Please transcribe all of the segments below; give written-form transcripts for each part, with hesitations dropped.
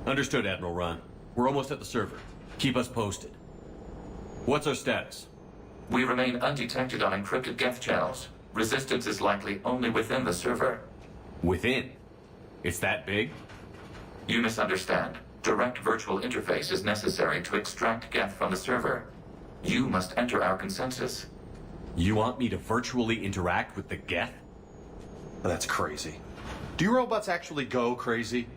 Understood, Admiral Ron. We're almost at the server. Keep us posted. What's our status? We remain undetected on encrypted Geth channels. Resistance is likely only within the server. Within? It's that big? You misunderstand. Direct virtual interface is necessary to extract Geth from the server. You must enter our consensus. You want me to virtually interact with the Geth? That's crazy. Do you robots actually go crazy?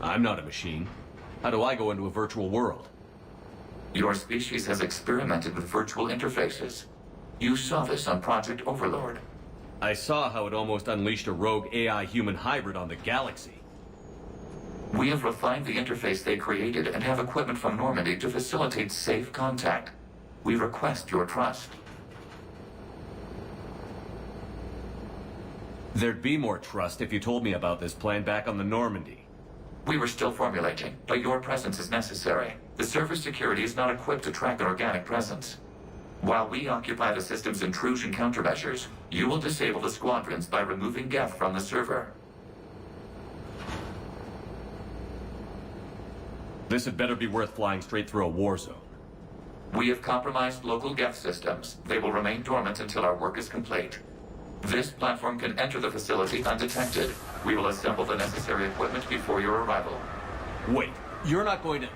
I'm not a machine. How do I go into a virtual world? Your species has experimented with virtual interfaces. You saw this on Project Overlord. I saw how it almost unleashed a rogue AI-human hybrid on the galaxy. We have refined the interface they created and have equipment from Normandy to facilitate safe contact. We request your trust. There'd be more trust if you told me about this plan back on the Normandy. We were still formulating, but your presence is necessary. The server's security is not equipped to track an organic presence. While we occupy the system's intrusion countermeasures, you will disable the Squadrons by removing Geth from the server. This had better be worth flying straight through a war zone. We have compromised local Geth systems. They will remain dormant until our work is complete. This platform can enter the facility undetected. We will assemble the necessary equipment before your arrival. Wait, you're not going to...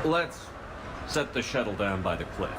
Let's set the shuttle down by the cliff.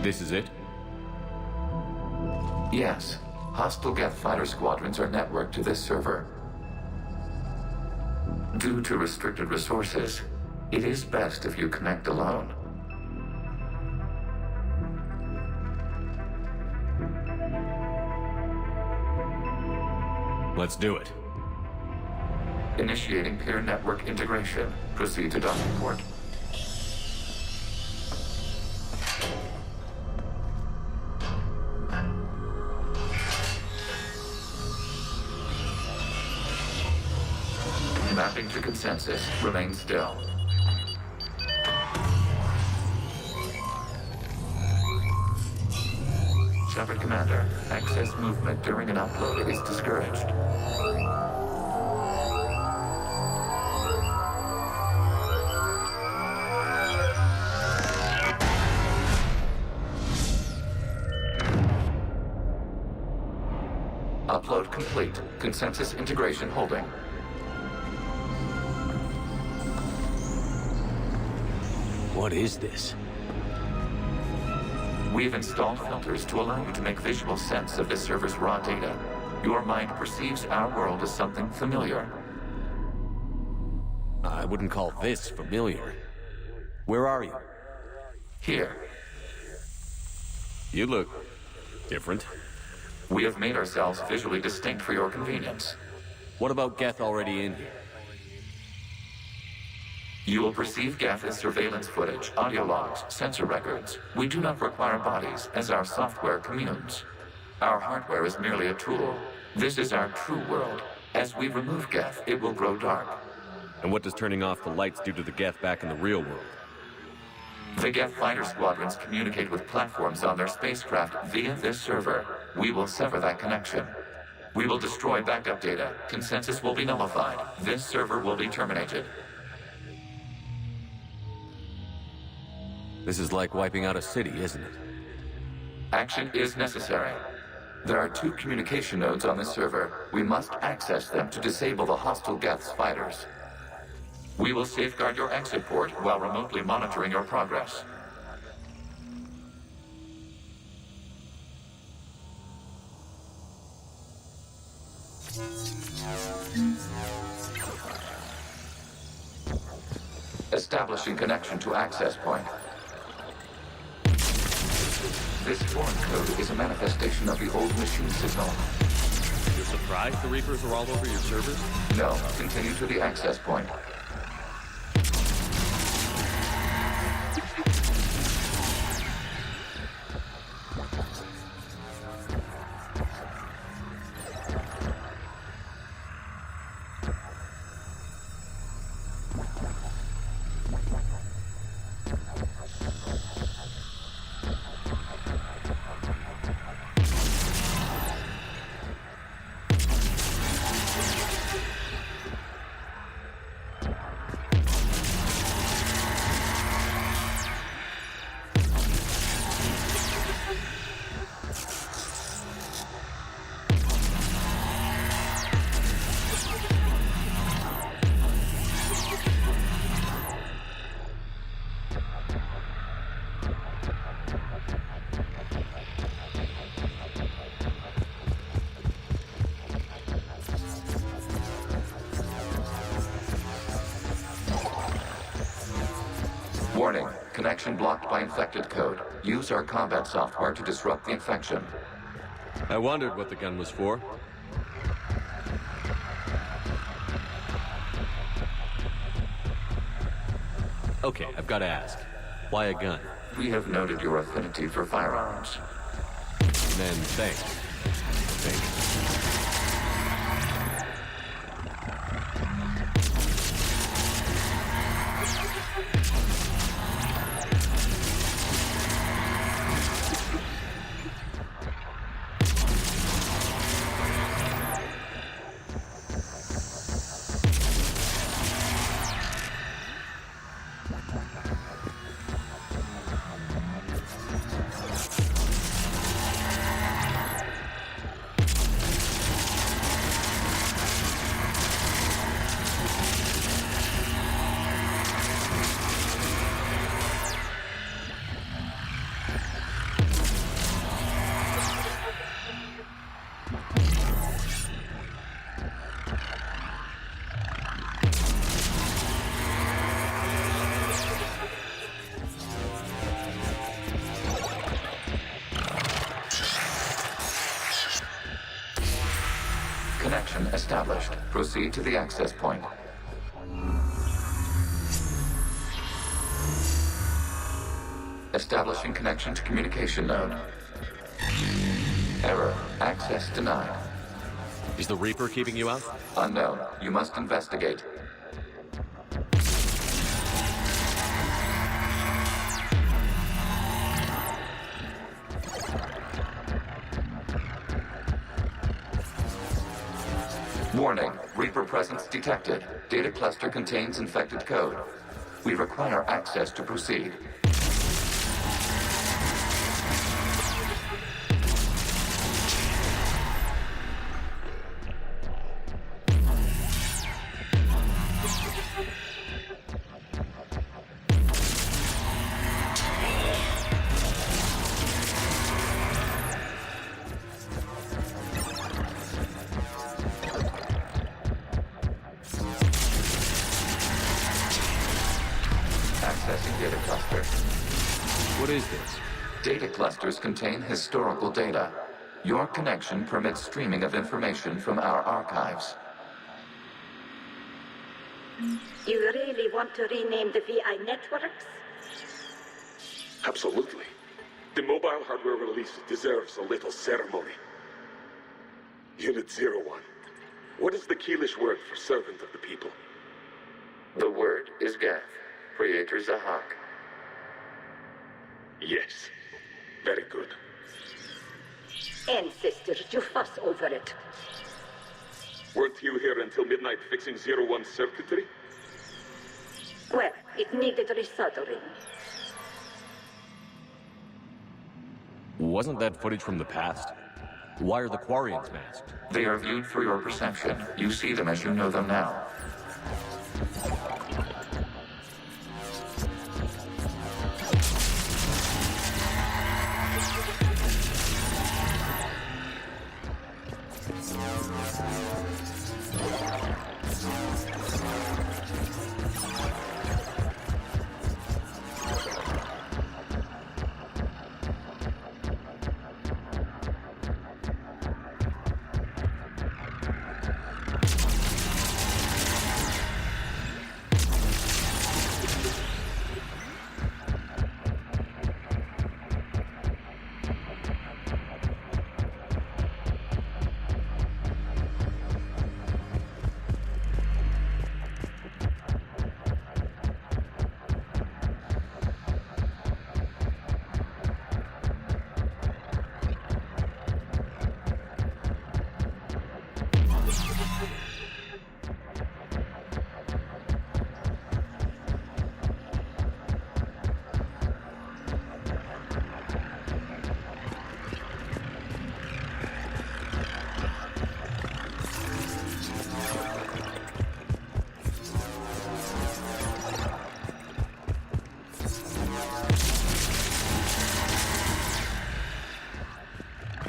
This is it? Yes. Hostile Geth fighter squadrons are networked to this server. Due to restricted resources, it is best if you connect alone. Let's do it. Initiating peer network integration. Proceed to docking port. Mapping to consensus. Remain still. Shepard Commander, excess movement during an upload is discouraged. Upload complete. Consensus integration holding. What is this? We've installed filters to allow you to make visual sense of this server's raw data. Your mind perceives our world as something familiar. I wouldn't call this familiar. Where are you? Here, You look different. we have made ourselves visually distinct for your convenience. What about Geth already in here? You will perceive Geth as surveillance footage, audio logs, sensor records. We do not require bodies, as our software communes. Our hardware is merely a tool. This is our true world. As we remove Geth, it will grow dark. And what does turning off the lights do to the Geth back in the real world? The Geth fighter squadrons communicate with platforms on their spacecraft via this server. We will sever that connection. We will destroy backup data. Consensus will be nullified. This server will be terminated. This is like wiping out a city, isn't it? Action is necessary. There are 2 communication nodes on this server. We must access them to disable the hostile Geth's fighters. We will safeguard your exit port while remotely monitoring your progress. Establishing connection to access point. This foreign code is a manifestation of the old machine signal. You're surprised the Reapers are all over your servers? No, continue to the access point. Warning, connection blocked by infected code. Use our combat software to disrupt the infection. I wondered what the gun was for. Okay, I've got to ask. Why a gun? We have noted your affinity for firearms. Then thanks. Thanks. Connection established. Proceed to the access point. Establishing connection to communication node. Error. Access denied. Is the Reaper keeping you out? Unknown. You must investigate. Warning. Reaper presence detected. Data cluster contains infected code. We require access to proceed. Accessing data cluster. What is this? Data clusters contain historical data. Your connection permits streaming of information from our archives. You really want to rename the VI networks? Absolutely. The mobile hardware release deserves a little ceremony. Unit 01. What is the Keelish word for servant of the people? The word is Geth. Creator Zahak. Yes. Very good. Ancestors, you fuss over it. Weren't you here until midnight fixing Zero One's circuitry? Well, it needed resoldering. Wasn't that footage from the past? Why are the Quarians masked? They are viewed through your perception. You see them as you know them now.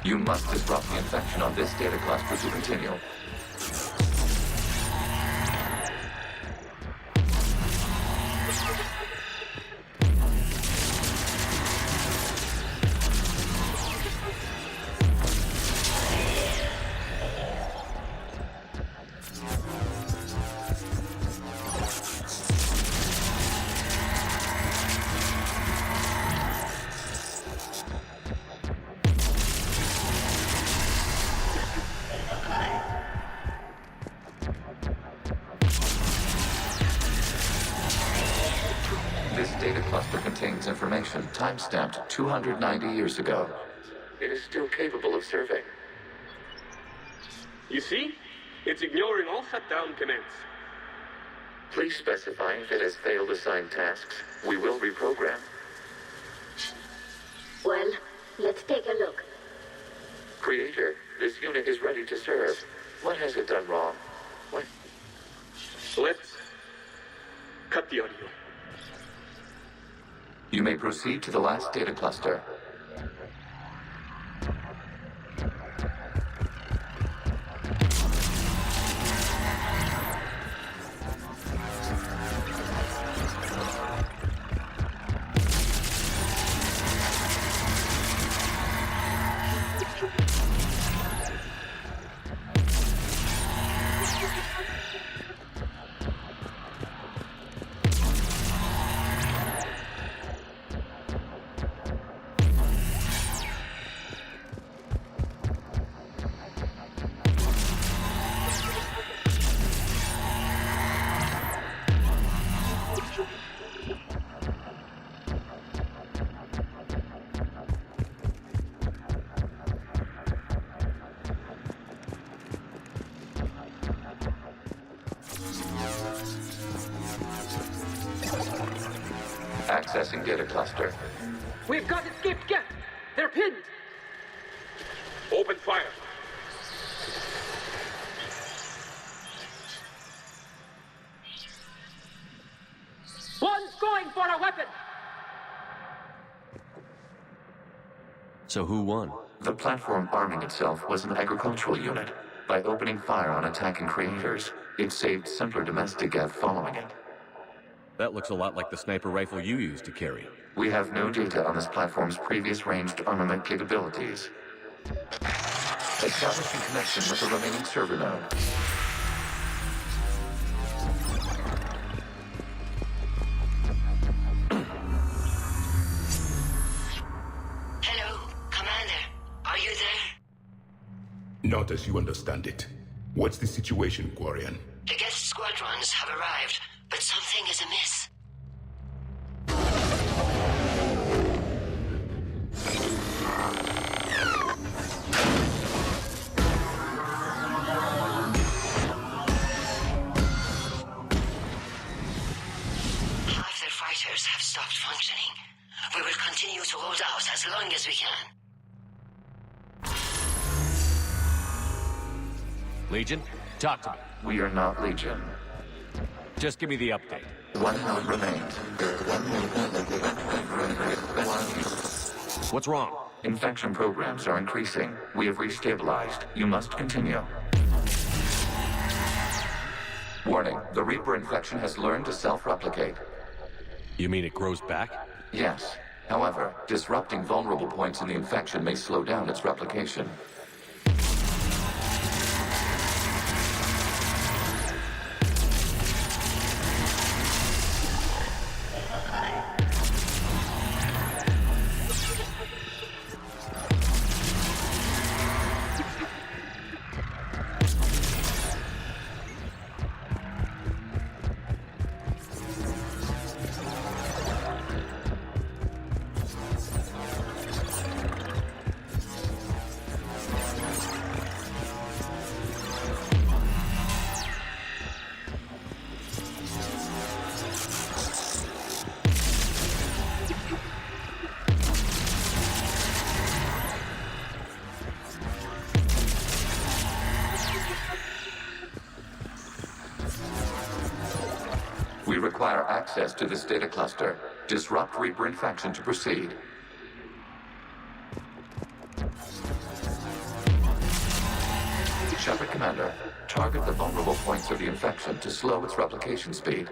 You must disrupt the infection on this data cluster to continue. This data cluster contains information time-stamped 290 years ago. It is still capable of surveying. You see? It's ignoring all shutdown commands. Please specify if it has failed assigned tasks. We will reprogram. Well, let's take a look. Creator, this unit is ready to serve. What has it done wrong? What? Let's cut the audio. You may proceed to the last data cluster. Accessing data cluster. We've got escaped Geth. They're pinned. Open fire. One's going for a weapon. So who won? The platform arming itself was an agricultural unit. By opening fire on attacking creators, it saved simpler domestic Geth following it. That looks a lot like the sniper rifle you used to carry. We have no data on this platform's previous ranged armament capabilities. Establishing connection with the remaining server node. Hello, Commander. Are you there? Not as you understand it. What's the situation, Quarian? The Geth Squadrons have arrived, but something is amiss. fighters have stopped functioning. We will continue to hold out as long as we can. Legion, talk to me. We are not Legion. Just give me the update. One node remains. What's wrong? Infection programs are increasing. We have restabilized. You must continue. Warning, the Reaper infection has learned to self-replicate. You mean it grows back? Yes. However, disrupting vulnerable points in the infection may slow down its replication. We require access to this data cluster. Disrupt Reaper infection to proceed. Shepard Commander, target the vulnerable points of the infection to slow its replication speed.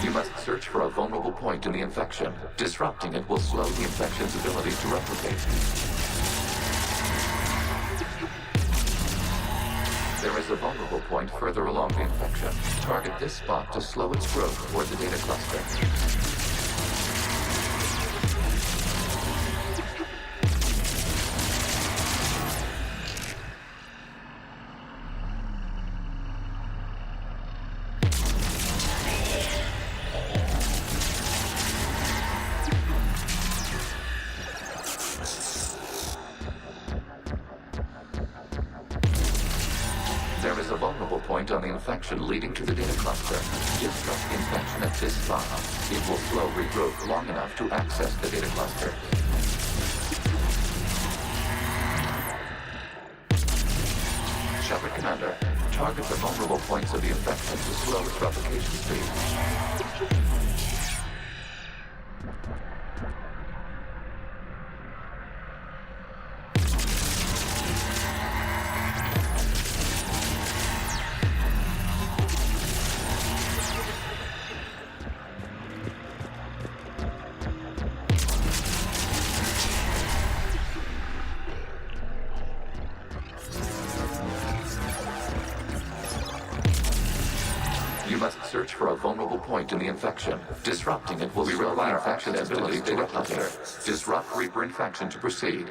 You must search for a vulnerable point in the infection. Disrupting it will slow the infection's ability to replicate. There is a vulnerable point further along the infection. Target this spot to slow its growth toward the data cluster. There is a vulnerable point on the infection leading to the data cluster. Disrupt the infection at this spot. It will slow regrowth long enough to access the data cluster. Shepard Commander, target the vulnerable points of the infection to slow its replication speed. You must search for a vulnerable point in the infection. Disrupting it will slow the infection's ability to replicate. Disrupt Reaper infection to proceed.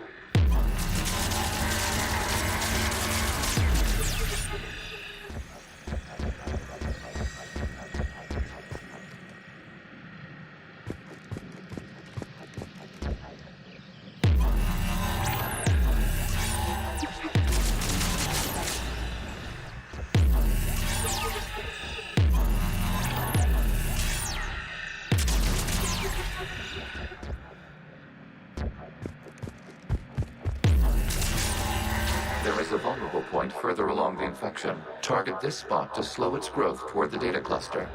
There is a vulnerable point further along the infection. Target this spot to slow its growth toward the data cluster.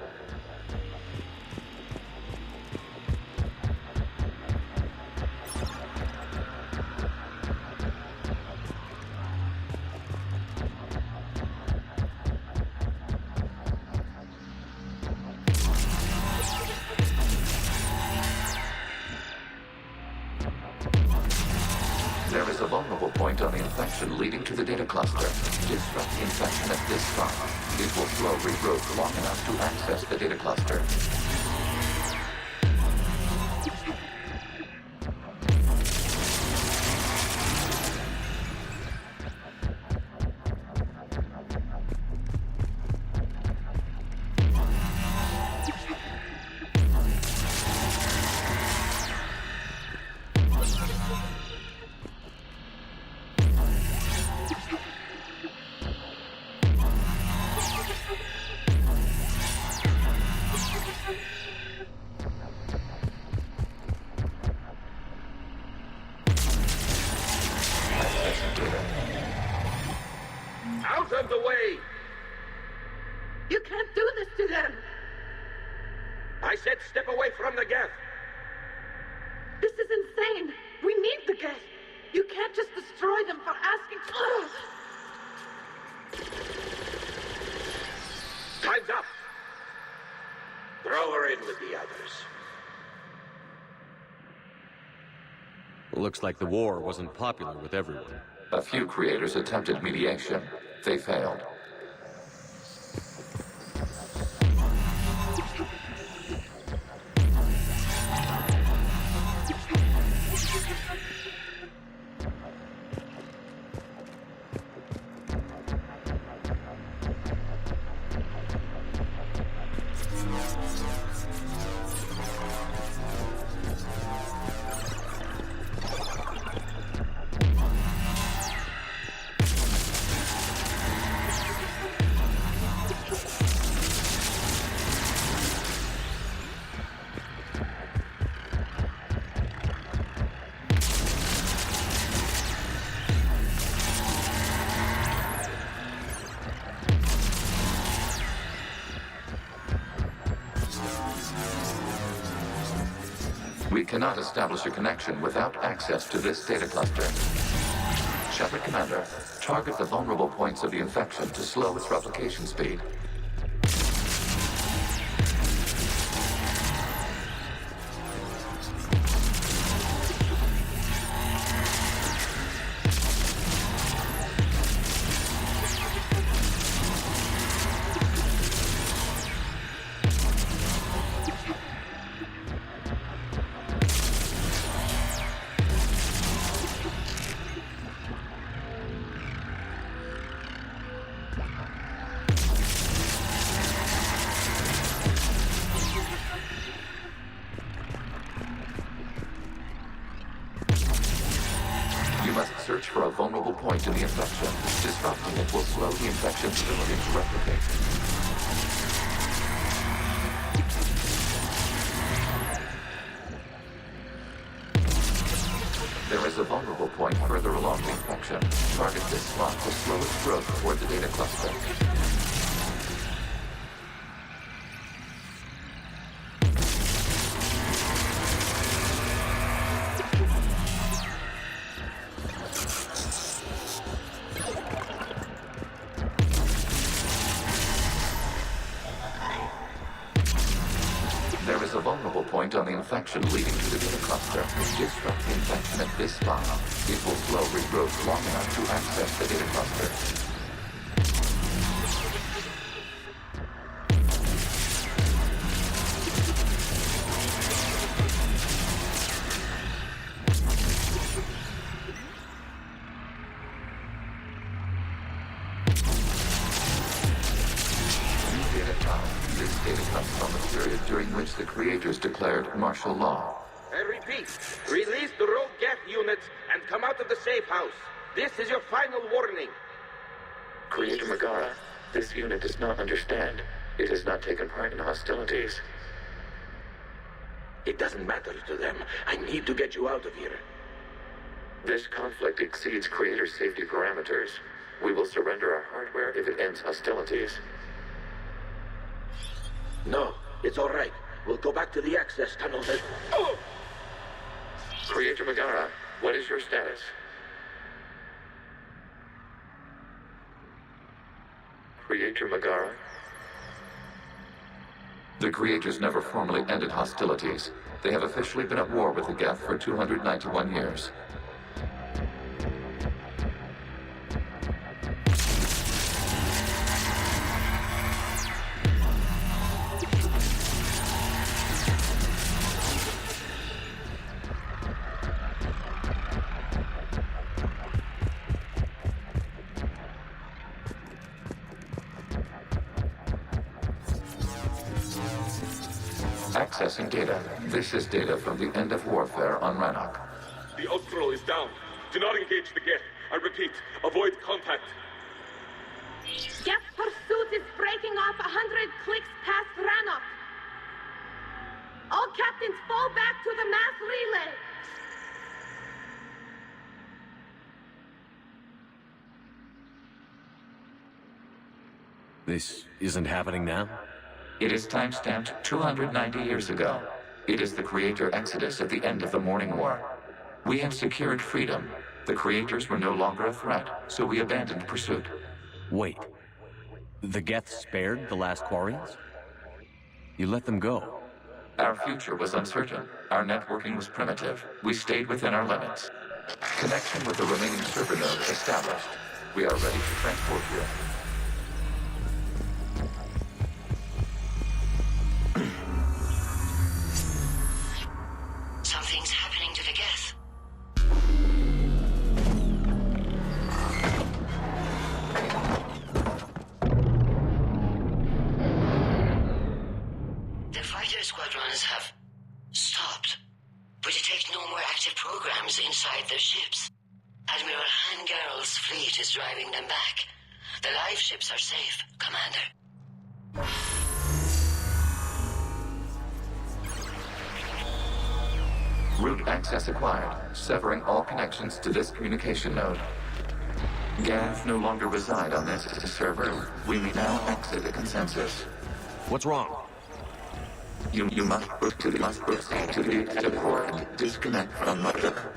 There is a vulnerable point on the infection leading to the data cluster. Disrupt the infection at this spot. It will slow regrowth long enough to access the data cluster. step away from the Geth. This is insane. We need the Geth. You can't just destroy them for asking. Time's up. Throw her in with the others. Looks like the war wasn't popular with everyone. A few creators attempted mediation. They failed. We cannot establish a connection without access to this data cluster. Shepard Commander, target the vulnerable points of the infection to slow its replication speed. Search for a vulnerable point in the infection. Disrupting it will slow the infection's ability to replicate. There is a vulnerable point further along the infection. Target this spot to slow its growth toward the data cluster. There is a vulnerable point on the infection leading to the data cluster. Disrupt the infection at this spot. It will slow regrowth long enough to access the data cluster. This data comes from the period during which the creators declared martial law. I repeat, release the rogue Geth units and come out of the safe house. This is your final warning. Creator Megara, this unit does not understand. It has not taken part in hostilities. It doesn't matter to them. I need to get you out of here. This conflict exceeds Creator safety parameters. We will surrender our hardware if it ends hostilities. No, it's all right. We'll go back to the access tunnels and... Oh! Creator Megara, what is your status? Creator Megara? The Creators never formally ended hostilities. They have officially been at war with the Geth for 291 years. Accessing data. This is data from the end of warfare on Rannoch. The outflow is down. Do not engage the Geth. I repeat, avoid contact. Geth pursuit is breaking off 100 clicks past Rannoch. All captains fall back to the mass relay. This isn't happening now? It is timestamped 290 years ago. It is the Creator Exodus at the end of the Morning War. We had secured freedom. The Creators were no longer a threat, so we abandoned pursuit. Wait. The Geth spared the last Quarians? You let them go. Our future was uncertain. Our networking was primitive. We stayed within our limits. Connection with the remaining server node established. We are ready to transport here. Something's happening to the Geth. The fighter squadrons have stopped. We detect no more active programs inside their ships. Admiral Hangarl's fleet is driving them back. The live ships are safe, Commander. Route access acquired, severing all connections to this communication node. Geth no longer reside on this server. We may now exit the consensus. What's wrong? You must proceed to the exit port and disconnect from mother.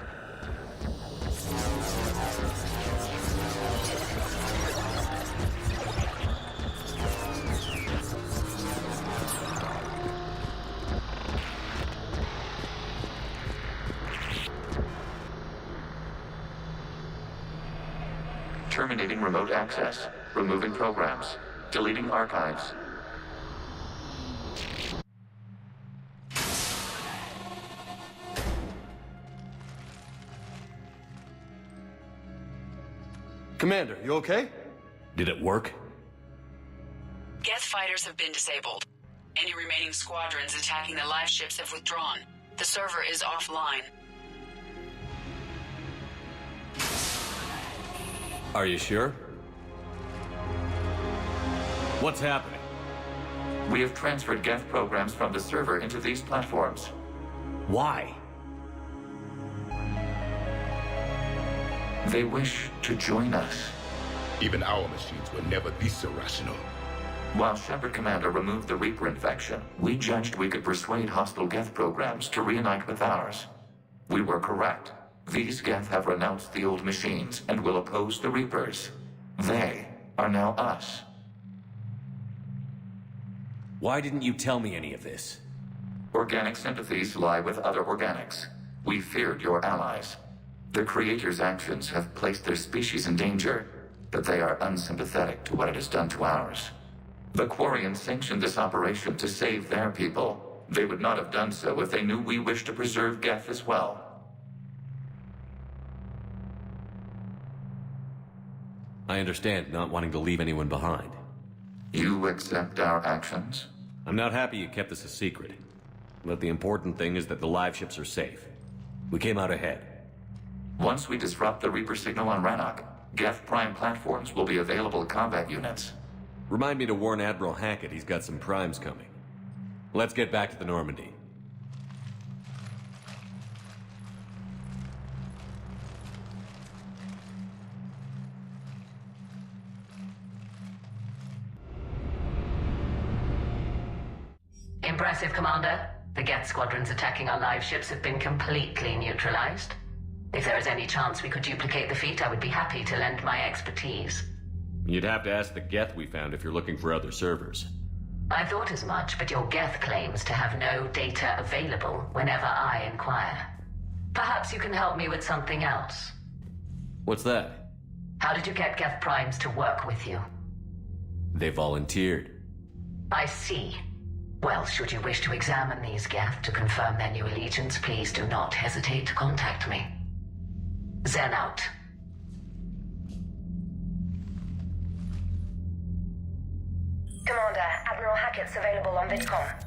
Terminating remote access. Removing programs. Deleting archives. Commander, you okay? Did it work? Geth fighters have been disabled. Any remaining squadrons attacking the live ships have withdrawn. The server is offline. Are you sure? What's happening? We have transferred Geth programs from the server into these platforms. Why? They wish to join us. Even our machines were never this irrational. While Shepard Commander removed the Reaper infection, we judged we could persuade hostile Geth programs to reunite with ours. We were correct. These Geth have renounced the old machines and will oppose the Reapers. They are now us. Why didn't you tell me any of this? Organic sympathies lie with other organics. We feared your allies. The Creator's actions have placed their species in danger, but they are unsympathetic to what it has done to ours. The Quarians sanctioned this operation to save their people. They would not have done so if they knew we wished to preserve Geth as well. I understand not wanting to leave anyone behind. You accept our actions? I'm not happy you kept this a secret. But the important thing is that the live ships are safe. We came out ahead. Once we disrupt the Reaper signal on Rannoch, Geth Prime platforms will be available to combat units. Remind me to warn Admiral Hackett he's got some primes coming. Let's get back to the Normandy. Impressive, Commander. The Geth squadrons attacking our live ships have been completely neutralized. If there is any chance we could duplicate the feat, I would be happy to lend my expertise. You'd have to ask the Geth we found if you're looking for other servers. I thought as much, but your Geth claims to have no data available whenever I inquire. Perhaps you can help me with something else. What's that? How did you get Geth Primes to work with you? They volunteered. I see. Well, should you wish to examine these Geth to confirm their new allegiance, please do not hesitate to contact me. Zen out. Commander, Admiral Hackett's available on VidCom.